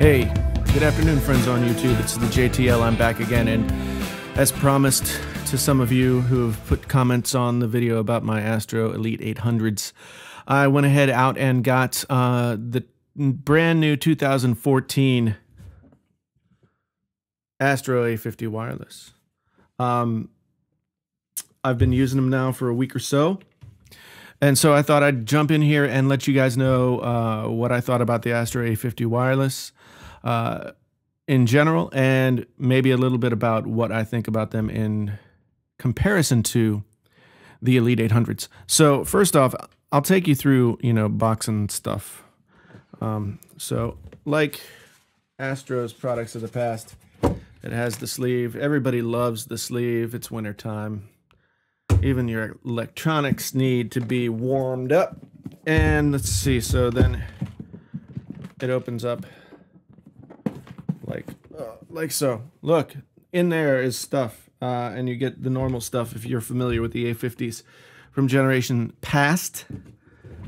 Hey, good afternoon, friends on YouTube. It's the JTL. I'm back again, and as promised to some of you who have put comments on the video about my Astro Elite 800s, I went ahead out and got the brand new 2014 Astro A50 wireless. I've been using them now for a week or so. And so I thought I'd jump in here and let you guys know what I thought about the Astro A50 wireless in general, and maybe a little bit about what I think about them in comparison to the Elite 800s. So first off, I'll take you through, box and stuff. So like Astro's products of the past, it has the sleeve. Everybody loves the sleeve. It's wintertime. Even your electronics need to be warmed up. And let's see, so then it opens up like so. Look, in there is stuff, and you get the normal stuff. If you're familiar with the A50s from generation past,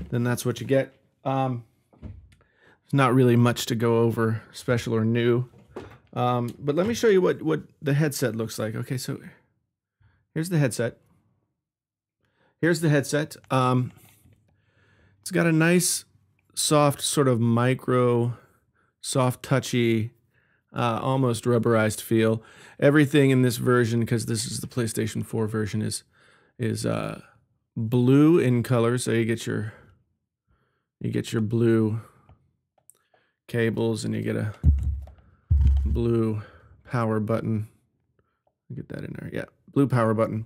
then that's what you get. There's not really much to go over, special or new. But let me show you what the headset looks like. Okay, so here's the headset. Here's the headset. It's got a nice, soft, sort of micro, soft, touchy, almost rubberized feel. Everything in this version, because this is the PlayStation 4 version, is blue in color. So you get your blue cables, and you get a blue power button. Get that in there. Yeah, blue power button.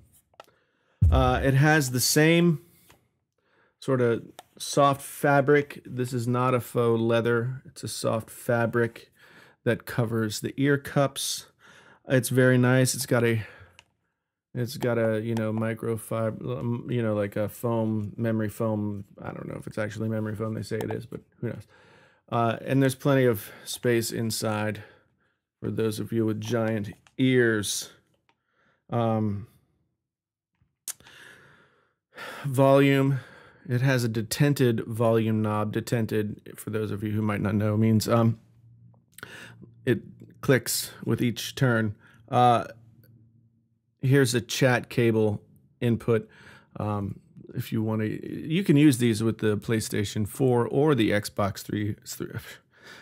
It has the same sort of soft fabric. This is not a faux leather. It's a soft fabric that covers the ear cups. It's very nice. It's got a microfiber, like a foam, memory foam. I don't know if it's actually memory foam. They say it is, but who knows? And there's plenty of space inside for those of you with giant ears. Volume. It has a detented volume knob. Detented, for those of you who might not know, means it clicks with each turn. Here's a chat cable input. If you want to, you can use these with the PlayStation 4 or the Xbox 3.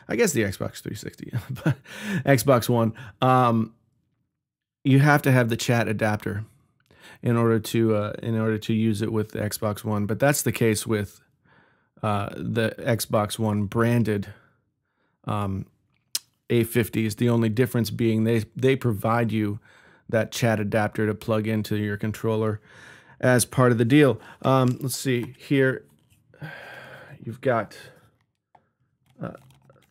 I guess the Xbox 360, but Xbox One. You have to have the chat adapter in order to use it with the Xbox One. But that's the case with the Xbox One branded A50s. The only difference being they provide you that chat adapter to plug into your controller as part of the deal. Let's see here. You've got a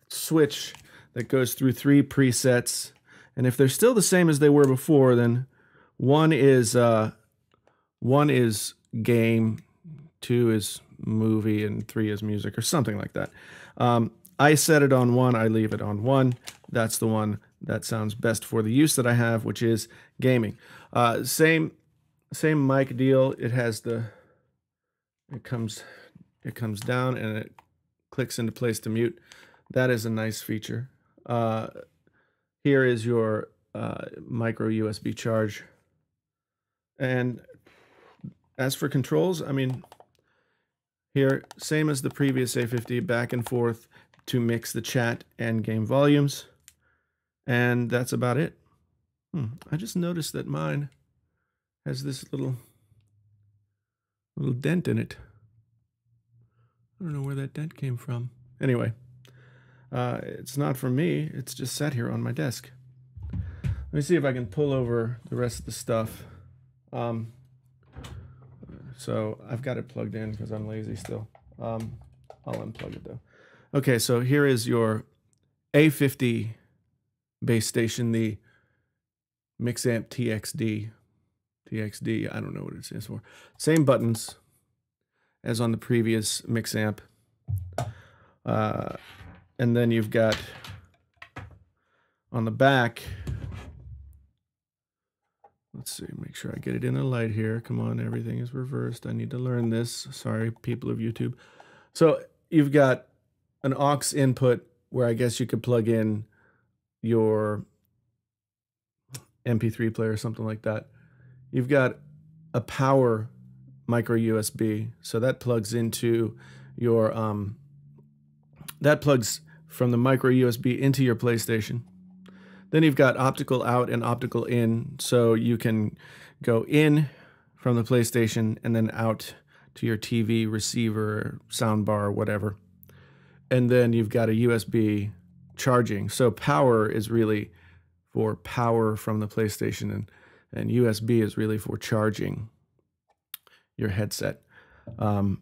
switch that goes through 3 presets, and if they're still the same as they were before, then one is game, 2 is movie, and 3 is music, or something like that. I set it on 1. I leave it on 1. That's the one that sounds best for the use that I have, which is gaming. Same mic deal. It has it comes down and it clicks into place to mute. That is a nice feature. Here is your micro USB charge. And as for controls, I mean, here, same as the previous A50, back and forth to mix the chat and game volumes. And that's about it. I just noticed that mine has this little dent in it. I don't know where that dent came from. Anyway, it's not from me. It's just sat here on my desk. Let me see if I can pull over the rest of the stuff. So I've got it plugged in because I'm lazy still. I'll unplug it though. Okay, so here is your A50 base station, the Mixamp TXD. TXD, I don't know what it stands for. Same buttons as on the previous Mixamp. And then you've got on the back, let's see, make sure I get it in the light here. Come on, everything is reversed. I need to learn this. Sorry, people of YouTube. So you've got an aux input where I guess you could plug in your MP3 player or something like that. You've got a power micro USB, so that plugs into your that plugs from the micro USB into your PlayStation. Then you've got optical out and optical in, so you can go in from the PlayStation and then out to your TV receiver, soundbar, whatever. And then you've got a USB charging. So power is really for power from the PlayStation, and USB is really for charging your headset. Let's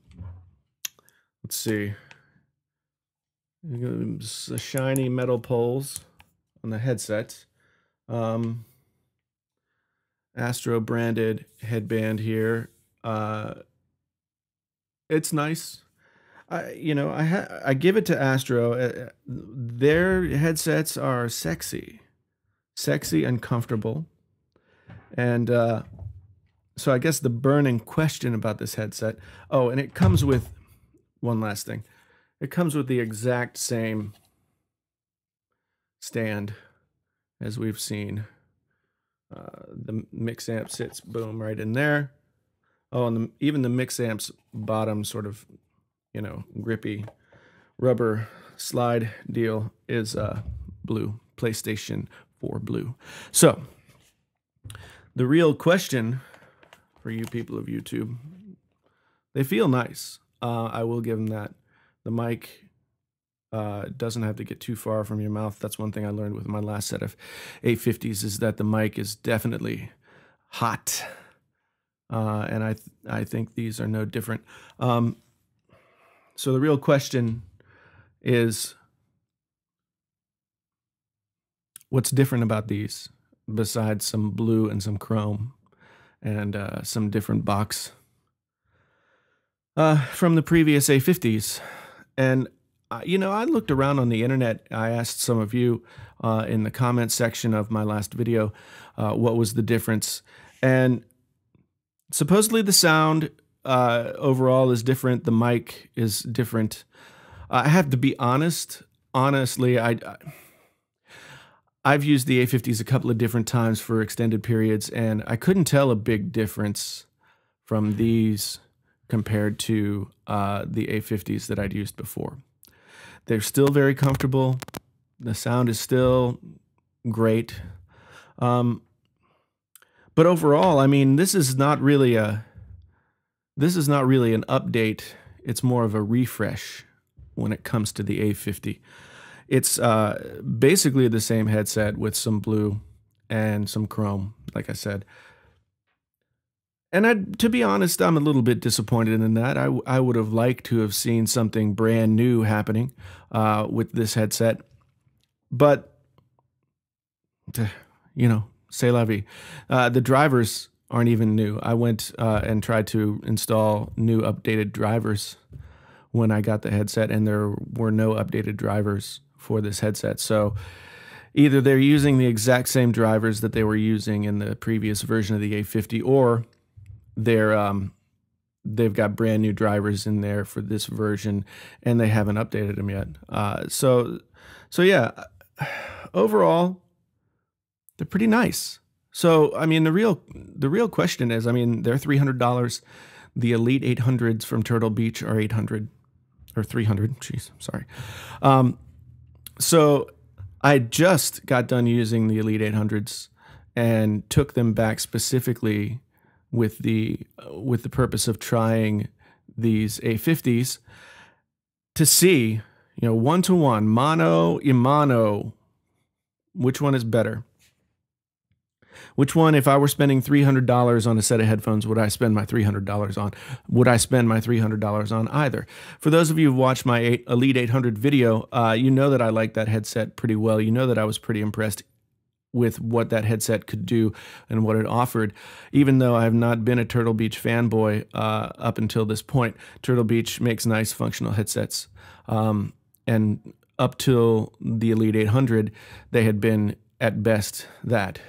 see. The shiny metal poles on the headset. Astro branded headband here. It's nice. I give it to Astro. Their headsets are sexy and comfortable. And so I guess the burning question about this headset. Oh, and it comes with one last thing. It comes with the exact same stand as we've seen. The mix amp sits, boom, right in there. Oh, and even the mix amp's bottom sort of, grippy rubber slide deal is blue, PlayStation 4 blue. So the real question for you people of YouTube, they feel nice. I will give them that. The mic doesn't have to get too far from your mouth. That's one thing I learned with my last set of A50s, is that the mic is definitely hot. And I think these are no different. So the real question is, what's different about these besides some blue and some chrome and some different box from the previous A50s? And I looked around on the internet. I asked some of you in the comment section of my last video what was the difference. And supposedly the sound overall is different. The mic is different. I have to be honest. Honestly, I've used the A50s a couple of different times for extended periods, and I couldn't tell a big difference from these compared to the A50s that I'd used before. They're still very comfortable. The sound is still great. But overall, I mean, this is not really an update. It's more of a refresh when it comes to the A50. It's basically the same headset with some blue and some chrome, like I said. And to be honest, I'm a little bit disappointed in that. I would have liked to have seen something brand new happening with this headset. But, c'est la vie. The drivers aren't even new. I went and tried to install new updated drivers when I got the headset, and there were no updated drivers for this headset. So either they're using the exact same drivers that they were using in the previous version of the A50, or they've got brand new drivers in there for this version, and they haven't updated them yet. So yeah, overall, they're pretty nice. So I mean, the real question is, I mean, they're $300. The Elite 800s from Turtle Beach are $800 or $300. Jeez, sorry. So I just got done using the Elite 800s and took them back specifically with the purpose of trying these A50s to see, 1-to-1, mono y mono, which one is better. Which one, if I were spending $300 on a set of headphones, would I spend my $300 on? Would I spend my $300 on either? For those of you who've watched my Elite 800 video, you know that I like that headset pretty well. You know that I was pretty impressed with what that headset could do and what it offered. Even though I have not been a Turtle Beach fanboy up until this point, Turtle Beach makes nice functional headsets. And up till the Elite 800, they had been, at best, that.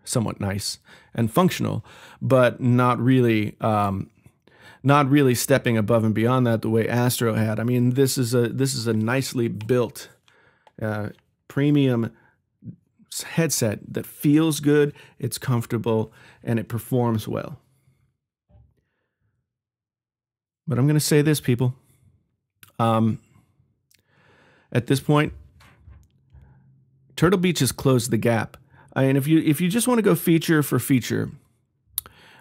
Somewhat nice and functional, but not really stepping above and beyond that the way Astro had. I mean, this is a nicely built premium headset that feels good, it's comfortable, and it performs well. But I'm going to say this, people. At this point, Turtle Beach has closed the gap. I mean, if you just want to go feature for feature,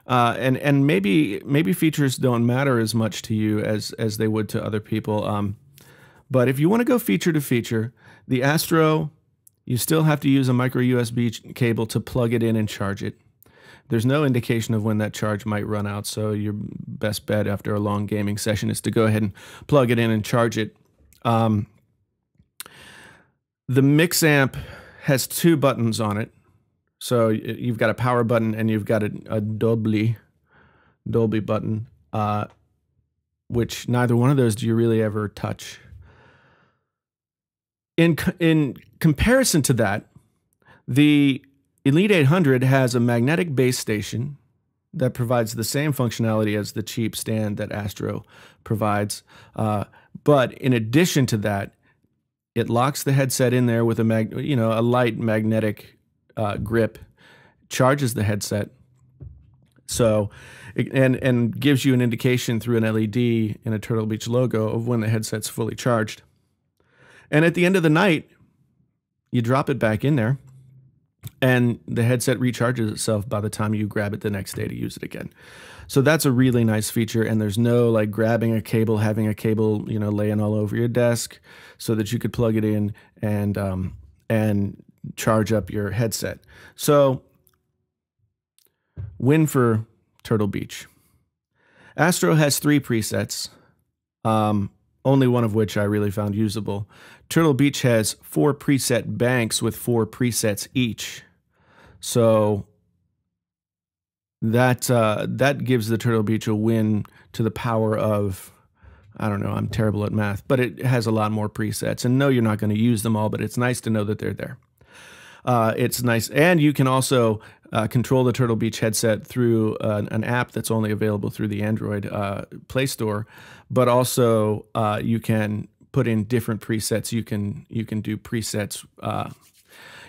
and maybe features don't matter as much to you as they would to other people. But if you want to go feature to feature, the Astro, you still have to use a micro USB cable to plug it in and charge it. There's no indication of when that charge might run out, so your best bet after a long gaming session is to go ahead and plug it in and charge it. The mix amp has 2 buttons on it. So you've got a power button and you've got a Dolby button, which neither one of those do you really ever touch. In comparison to that, the Elite 800 has a magnetic base station that provides the same functionality as the cheap stand that Astro provides. But in addition to that, it locks the headset in there with a light magnetic grip, charges the headset, so and gives you an indication through an LED and a Turtle Beach logo of when the headset's fully charged. And at the end of the night, you drop it back in there, and the headset recharges itself by the time you grab it the next day to use it again. So that's a really nice feature, and there's no like grabbing a cable, having a cable, laying all over your desk so that you could plug it in and charge up your headset. So win for Turtle Beach. Astro has 3 presets, only one of which I really found usable. Turtle Beach has 4 preset banks with 4 presets each. So that gives the Turtle Beach a win to the power of, I don't know, I'm terrible at math, but it has a lot more presets. And no, you're not going to use them all, but it's nice to know that they're there. It's nice. And you can also control the Turtle Beach headset through an app that's only available through the Android Play Store, but also you can put in different presets. You can do presets.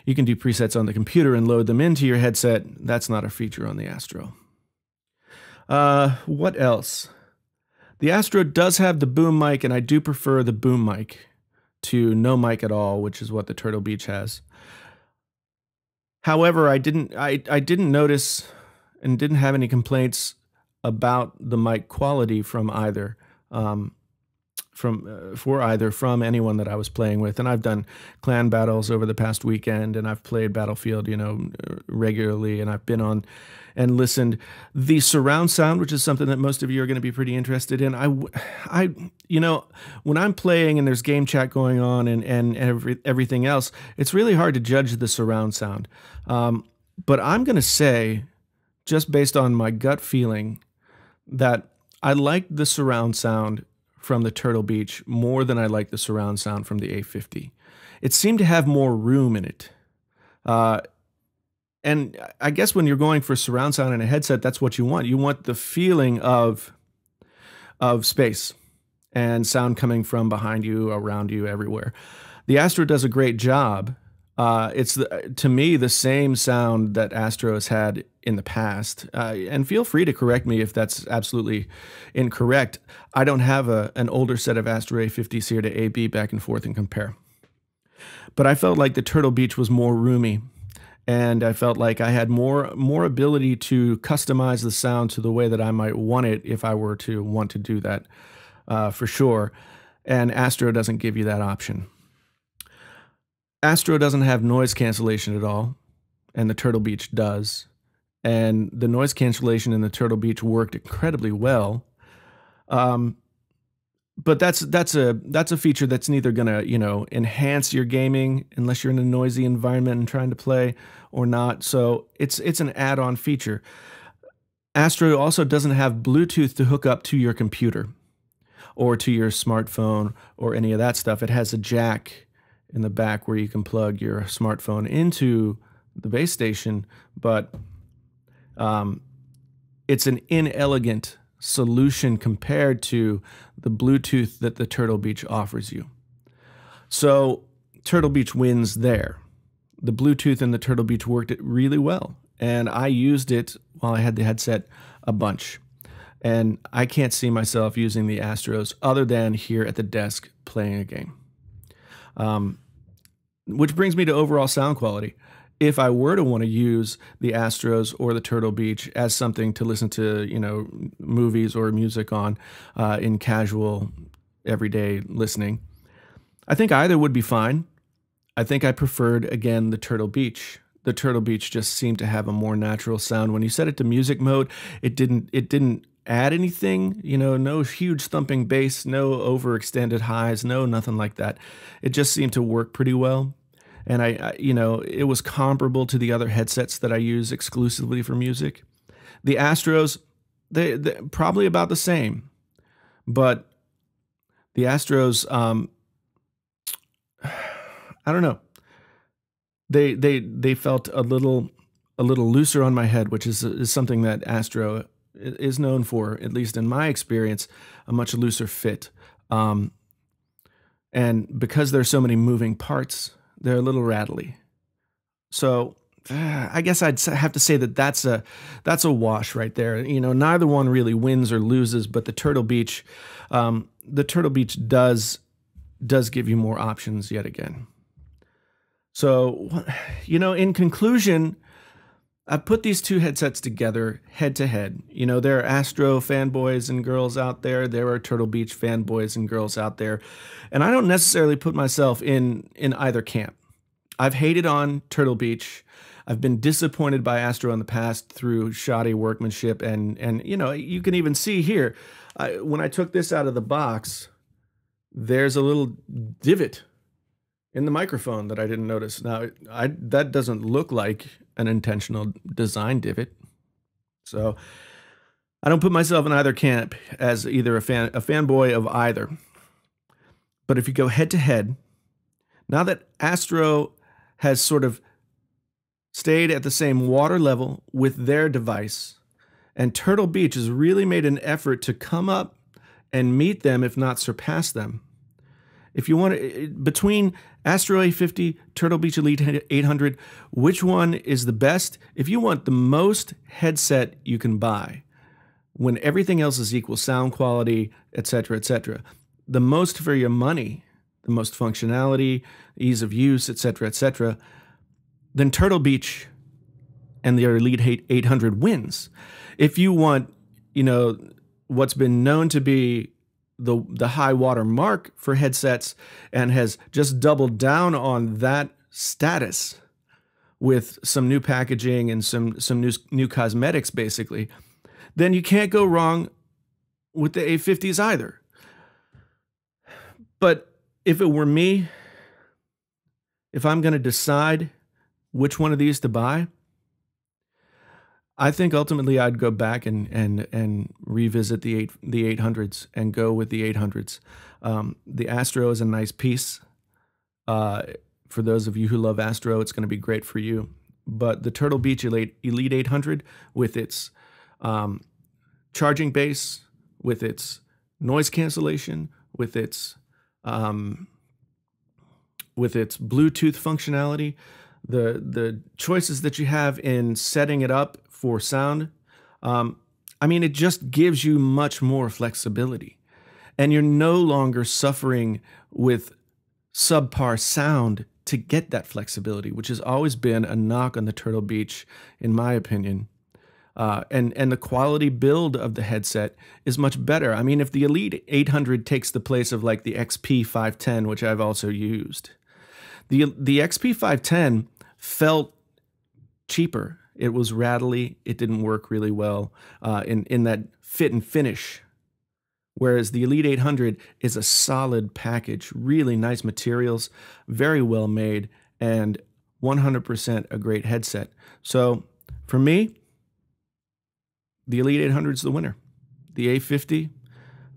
You can do presets on the computer and load them into your headset. That's not a feature on the Astro. What else? The Astro does have the boom mic, and I do prefer the boom mic to no mic at all, which is what the Turtle Beach has. However, I didn't notice and didn't have any complaints about the mic quality from either. From anyone that I was playing with. And I've done clan battles over the past weekend, and I've played Battlefield, regularly, and I've been on and listened. The surround sound, which is something that most of you are going to be pretty interested in. When I'm playing and there's game chat going on and everything else, it's really hard to judge the surround sound. But I'm going to say, just based on my gut feeling, that I like the surround sound from the Turtle Beach more than I like the surround sound from the A50. It seemed to have more room in it. And I guess when you're going for surround sound in a headset, that's what you want. You want the feeling of space and sound coming from behind you, around you, everywhere. The Astro does a great job. It's, to me, the same sound that Astro has had in the past. And feel free to correct me if that's absolutely incorrect. I don't have an older set of Astro A50s here to A/B back and forth and compare. But I felt like the Turtle Beach was more roomy, and I felt like I had more ability to customize the sound to the way that I might want it if I were to want to do that, for sure. And Astro doesn't give you that option. Astro doesn't have noise cancellation at all, and the Turtle Beach does. And the noise cancellation in the Turtle Beach worked incredibly well. But that's a feature that's neither gonna enhance your gaming unless you're in a noisy environment and trying to play, or not. So it's an add-on feature. Astro also doesn't have Bluetooth to hook up to your computer or to your smartphone or any of that stuff. It has a jack in the back where you can plug your smartphone into the base station, but it's an inelegant solution compared to the Bluetooth that the Turtle Beach offers you. So Turtle Beach wins there. The Bluetooth in the Turtle Beach worked it really well, and I used it while I had the headset a bunch. And I can't see myself using the Astros other than here at the desk playing a game. Which brings me to overall sound quality. If I were to want to use the Astros or the Turtle Beach as something to listen to, you know, movies or music on in casual, everyday listening, I think either would be fine. I think I preferred, again, the Turtle Beach. The Turtle Beach just seemed to have a more natural sound. When you set it to music mode, it didn't add anything, you know, no huge thumping bass, no overextended highs, no nothing like that. It just seemed to work pretty well. And I you know, it was comparable to the other headsets that I use exclusively for music. The Astros, they probably about the same, but the Astros, I don't know. They felt a little looser on my head, which is something that Astro is known for, at least in my experience, a much looser fit. And because there's so many moving parts, they're a little rattly. So I guess I'd have to say that that's a wash right there. You know, neither one really wins or loses, but the Turtle Beach does give you more options yet again. So, you know, in conclusion, I put these two headsets together head to head. You know, there are Astro fanboys and girls out there. There are Turtle Beach fanboys and girls out there. And I don't necessarily put myself in either camp. I've hated on Turtle Beach. I've been disappointed by Astro in the past through shoddy workmanship. And you know, you can even see here, when I took this out of the box, there's a little divot in the microphone that I didn't notice. Now, that doesn't look like an intentional design divot. So I don't put myself in either camp as either a fanboy of either. But if you go head to head, now that Astro has sort of stayed at the same water level with their device, and Turtle Beach has really made an effort to come up and meet them, if not surpass them. If you want to, between Astro A50, Turtle Beach Elite 800, which one is the best? If you want the most headset you can buy, when everything else is equal, sound quality, etc., the most for your money, the most functionality, ease of use, etc., then Turtle Beach and the Elite 800 wins. If you want, you know, what's been known to be the high water mark for headsets and has just doubled down on that status with some new packaging and some new cosmetics, basically, then you can't go wrong with the A50s either. But if it were me, if I'm going to decide which one of these to buy, I think ultimately I'd go back and revisit the 800s and go with the 800s. The Astro is a nice piece. For those of you who love Astro, it's going to be great for you. But the Turtle Beach Elite 800, with its charging base, with its noise cancellation, with its Bluetooth functionality, the choices that you have in setting it up for sound, I mean, it just gives you much more flexibility. And you're no longer suffering with subpar sound to get that flexibility, which has always been a knock on the Turtle Beach, in my opinion. And the quality build of the headset is much better. I mean, if the Elite 800 takes the place of like the XP 510, which I've also used, the XP 510 felt cheaper. It was rattly. It didn't work really well in that fit and finish. Whereas the Elite 800 is a solid package, really nice materials, very well made, and 100% a great headset. So for me, the Elite 800 is the winner. The A50,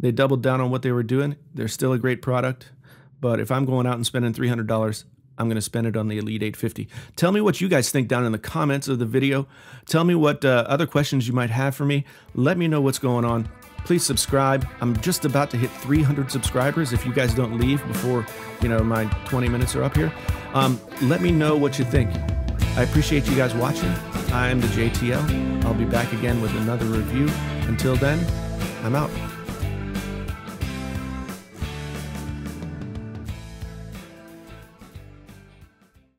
they doubled down on what they were doing. They're still a great product. But if I'm going out and spending $300, I'm going to spend it on the Elite 850. Tell me what you guys think down in the comments of the video. Tell me what other questions you might have for me. Let me know what's going on. Please subscribe. I'm just about to hit 300 subscribers if you guys don't leave before, my 20 minutes are up here. Let me know what you think. I appreciate you guys watching. I'm the JTL. I'll be back again with another review. Until then, I'm out.